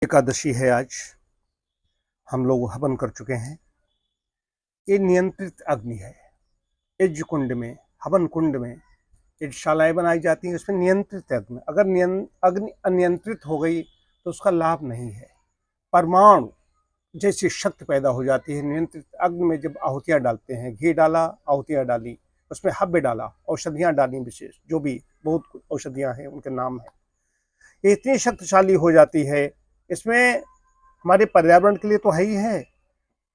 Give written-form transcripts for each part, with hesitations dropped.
एकादशी है आज। हम लोग हवन कर चुके हैं। ये नियंत्रित अग्नि है। यज्ञ कुंड में, हवन कुंड में यज्ञशालाएं बनाई जाती हैं, उसमें नियंत्रित अग्नि। अगर अग्नि अनियंत्रित हो गई तो उसका लाभ नहीं है। परमाणु जैसी शक्ति पैदा हो जाती है नियंत्रित अग्नि में। जब आहुतियाँ डालते हैं, घी डाला, आहुतियाँ डाली, उसमें हव्य डाला, औषधियाँ डाली, विशेष जो भी बहुत औषधियाँ हैं उनके नाम हैं, ये इतनी शक्तिशाली हो जाती है। इसमें हमारे पर्यावरण के लिए तो है ही है,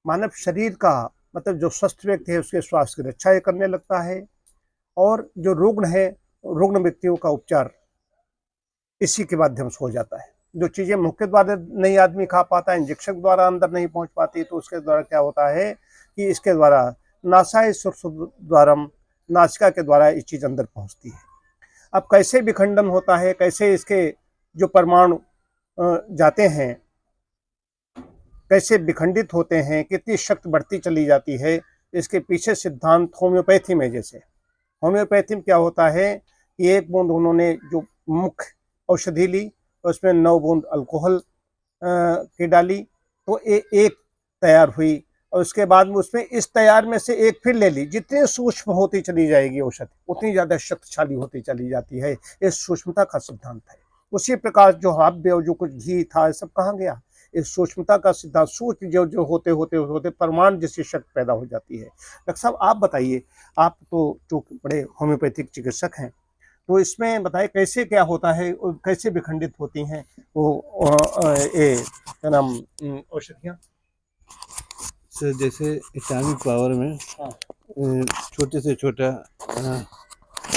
मानव शरीर का मतलब जो स्वस्थ व्यक्ति है उसके स्वास्थ्य की रक्षा करने लगता है, और जो रुग्ण है, रुग्ण व्यक्तियों का उपचार इसी के माध्यम से हो जाता है। जो चीज़ें मुंह के द्वारा नहीं आदमी खा पाता, इंजेक्शन द्वारा अंदर नहीं पहुंच पाती, तो उसके द्वारा क्या होता है कि इसके द्वारा नासाय द्वारम, नासिका के द्वारा ये चीज़ अंदर पहुंचती है। अब कैसे विखंडन होता है, कैसे इसके जो परमाणु जाते हैं, कैसे विखंडित होते हैं, कितनी शक्ति बढ़ती चली जाती है, इसके पीछे सिद्धांत होम्योपैथी में, जैसे होम्योपैथी में क्या होता है कि एक बूंद उन्होंने जो मुख्य औषधि ली, उसमें 9 बूंद अल्कोहल की डाली, तो एक तैयार हुई, और उसके बाद में उसमें इस तैयार में से एक फिर ले ली। जितनी सूक्ष्म होती चली जाएगी औषधि, उतनी ज़्यादा शक्तिशाली होती चली जाती है। ये सूक्ष्मता का सिद्धांत है। उसी प्रकार जो हव्य और जो कुछ घी था, सब कहाँ गया? इस सूक्ष्मता का सिद्धांत। सूक्ष्म जो जो होते होते होते परमाणु जैसी शक्ति पैदा हो जाती है। डॉक्टर साहब आप बताइए, आप तो जो बड़े होम्योपैथिक चिकित्सक हैं, तो इसमें बताइए कैसे क्या होता है और कैसे विखंडित होती हैं वो ये क्या नाम औषधियाँ? सर, जैसे एटॉमिक पावर में छोटे से छोटा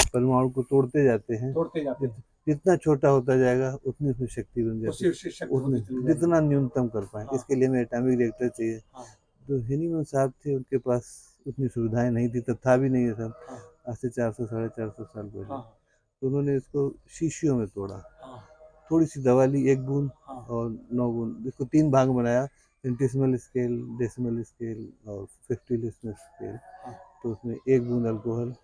परमाणु को तोड़ते जाते हैं, जितना छोटा होता जाएगा उतनी उसमें शक्ति बन जाती है, उतनी जितना न्यूनतम कर पाए। इसके लिए हमें एटॉमिक रिएक्टर चाहिए। तो हेनीमन साहब थे, उनके पास उतनी सुविधाएं नहीं थी, तब था भी नहीं है सब, आज से 400 साढ़े 400 साल पहले। तो उन्होंने इसको शीशियों में तोड़ा, थोड़ी सी दवा ली, 1 बूंद और 9 बूंद, इसको 3 भाग बनाया, सेंटिसिमल स्केल, डेसिमल स्केल और 50 स्केल। तो उसमें 1 बूंद अल्कोहल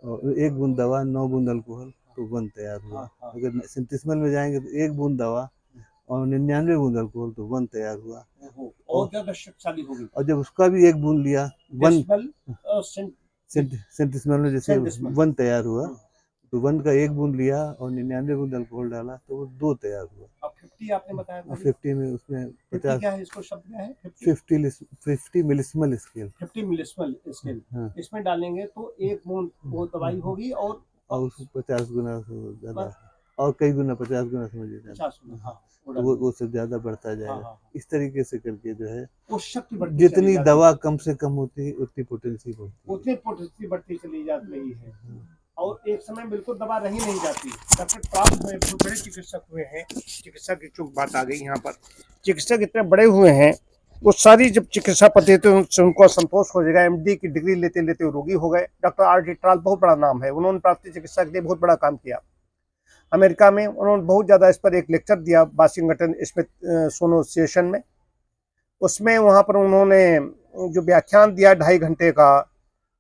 और 1 बूंद दवा, 9 बूंद अल्कोहल, तो 1 तैयार हुआ। अगर सेंटिसिमल में जाएंगे तो 1 बूंद दवा और 99 बूंद अल्कोहल, तो 1 तैयार हुआ। और ज्यादा शक्तिशाली होगी। और जब उसका भी 1 बूंद लिया, 1 सेंटिसिमल में जैसे 1 तैयार हुआ, तो 1 का 1 बूंद लिया और 99 बूंद अल्कोहल डाला, तो वो 2 तैयार हुआ। अब 50 आपने बताया, 50 में उसमें 50 क्या है, इसको शब्द क्या है? 50 मिलिसिमल स्केल, 50 मिलिसिमल स्केल। इसमें डालेंगे तो 1 बूंद वो दवाई होगी, और उसको 50 गुना ज्यादा, और कई गुना 50 गुना समझिए, 50 गुना, वो सब ज्यादा बढ़ता जाएगा। इस तरीके से करके जो है वो शक्ति बढ़ती, जितनी दवा कम से कम होती है उतनी पोटेंसी बढ़ती चली जाती रही है। और एक समय बिल्कुल दवा रही नहीं जाती। डॉक्टर प्राप्त हुए, बहुत बड़े चिकित्सक हुए हैं, चिकित्सक की चूक बात आ गई यहाँ पर। चिकित्सक इतने बड़े हुए हैं, वो सारी जब चिकित्सा पद्धति उनको संतोष हो जाएगा, MD की डिग्री लेते लेते रोगी हो गए। Doctor R.D. ट्राल बहुत बड़ा नाम है, उन्होंने प्राप्त चिकित्सा के लिए बहुत बड़ा काम किया अमेरिका में। उन्होंने बहुत ज़्यादा इस पर एक लेक्चर दिया वाशिंगटन इसमें एसोसिएशन में। उसमें वहाँ पर उन्होंने जो व्याख्यान दिया 2.5 घंटे का,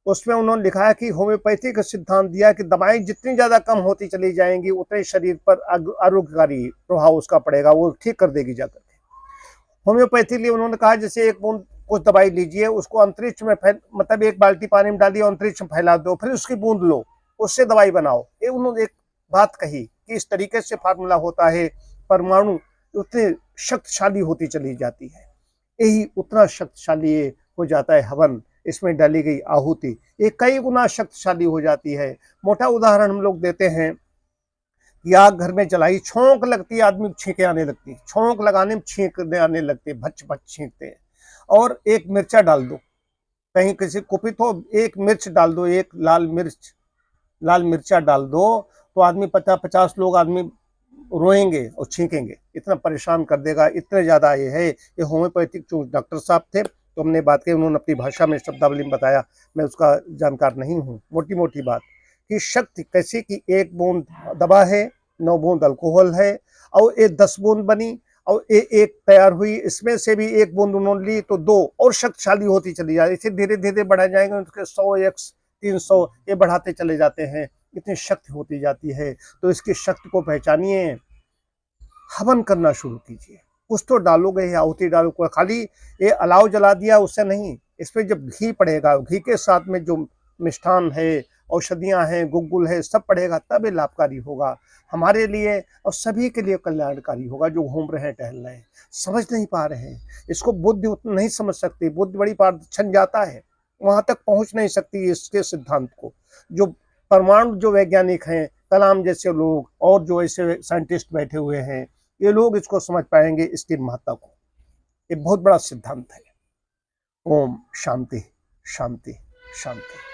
उसमें उन्होंने लिखा है कि होम्योपैथी का सिद्धांत दिया कि दवाएं जितनी ज़्यादा कम होती चली जाएंगी उतने शरीर पर आरोग्यकारी प्रभाव उसका पड़ेगा, वो ठीक कर देगी जाकर के। होम्योपैथी लिए उन्होंने कहा जैसे 1 बूंद कुछ दवाई लीजिए, उसको अंतरिक्ष में मतलब 1 बाल्टी पानी में डालिए, अंतरिक्ष में फैला दो, फिर उसकी बूंद लो, उससे दवाई बनाओ। ये उन्होंने एक बात कही कि इस तरीके से फार्मूला होता है। परमाणु उतने शक्तिशाली होती चली जाती है, यही उतना शक्तिशाली हो जाता है हवन। इसमें डाली गई आहुति ये कई गुना शक्तिशाली हो जाती है। मोटा उदाहरण हम लोग देते हैं कि आग घर में जलाई, छोंक लगती है, आदमी छींके आने लगती है, छोंक लगाने में छींकने आने लगते हैं, भच भच छींकते हैं। और 1 मिर्चा डाल दो, कहीं किसी कुपित हो, 1 मिर्च डाल दो, 1 लाल मिर्चा डाल दो, तो आदमी 50 लोग आदमी रोएंगे और छींकेंगे, इतना परेशान कर देगा। इतने ज़्यादा ये है। ये होम्योपैथिक जो डॉक्टर साहब थे, तो हमने बात की, उन्होंने अपनी भाषा में शब्दावली में बताया, मैं उसका जानकार नहीं हूँ। मोटी मोटी बात कि शक्ति कैसी कि 1 बूंद दवा है, 9 बूंद अल्कोहल है, और ये 10 बूंद बनी, और ये 1 तैयार हुई। इसमें से भी 1 बूंद उन्होंने ली तो 2 और शक्तिशाली होती चली जाती। इसे धीरे धीरे बढ़ाए जाएंगे, उसके 100x 300 ये बढ़ाते चले जाते हैं, इतनी शक्ति होती जाती है। तो इसकी शक्ति को पहचानिए, हवन करना शुरू कीजिए। कुछ तो डालोगे, ये आहुति डालोगे। खाली ये अलाव जला दिया उससे नहीं, इस पे जब घी पड़ेगा, घी के साथ में जो मिष्ठान है, औषधियां हैं, गुग्गुल है, सब पड़ेगा, तब ये लाभकारी होगा हमारे लिए और सभी के लिए कल्याणकारी होगा। जो घूम रहे हैं, टहल रहे हैं, समझ नहीं पा रहे हैं इसको, बुद्धि उतना नहीं समझ सकती, बुद्धि बड़ी बार छन जाता है, वहां तक पहुंच नहीं सकती इसके सिद्धांत को। जो परमाणु जो वैज्ञानिक हैं, कलाम जैसे लोग और जो ऐसे साइंटिस्ट बैठे हुए हैं, ये लोग इसको समझ पाएंगे, इसकी महत्ता को। ये बहुत बड़ा सिद्धांत है। ओम शांति शांति शांति।